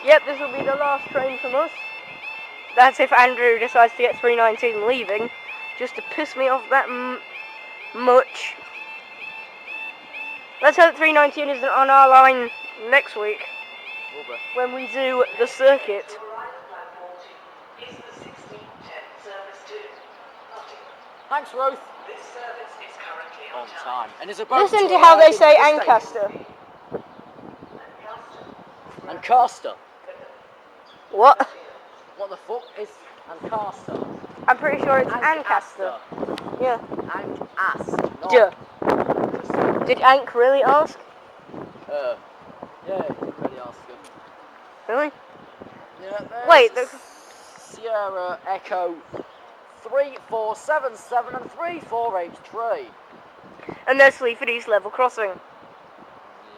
Yep, this will be the last train from us. That's if Andrew decides to get 319 leaving, just to piss me off that much. Let's hope 319 isn't on our line next week when we do the circuit. Thanks, Ruth. This service is currently on time. And is about Listen to how they say Ancaster. Ancaster. What? What the fuck is Ancaster? I'm pretty sure it's Ancaster. Yeah. Ank-ass. Yeah. Did Ank really ask? Yeah, he didn't really ask him. Really? Yeah, wait, Sierra Echo 3477 and 3483. And there's Sleaford East level crossing.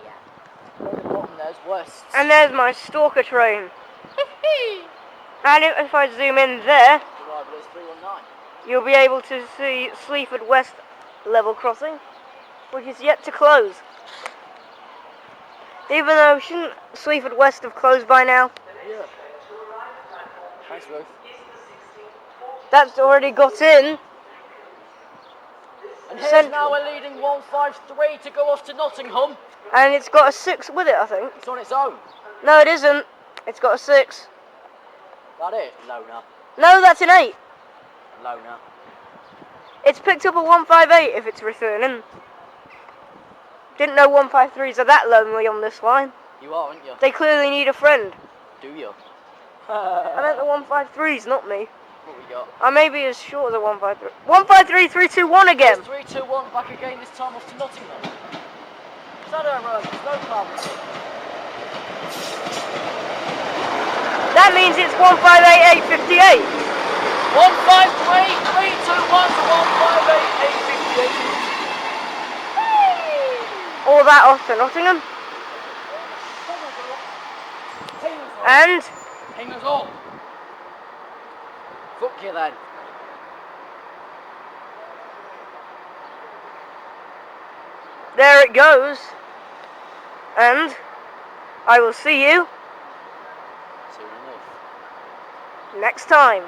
Yeah. At the bottom there's West. And there's my stalker train. And if I zoom in there, you'll be able to see Sleaford West level crossing, which is yet to close. Even though, shouldn't Sleaford West have closed by now? Yeah. Thanks, Ruth. That's already got in. And here's now a leading 153 to go off to Nottingham. And it's got a 6 with it, I think. It's on its own. No, it isn't. It's got a 6. That it? Loner. No, that's an 8. Loner. It's picked up a 158 if it's returning. Didn't know 153s are that lonely on this line. You are, aren't you? They clearly need a friend. Do you? I meant the 153s, not me. What we got? I may be as short as a 153. 153, 321 again. It's 321 back again, this time off to Nottingham. Shadow Run, no problem. That means it's 158, 858. 153, 321 to 158, 858. All that off to Nottingham. And Hang us all. Fuck you then. there it goes. And I will see you Soon enough. next time.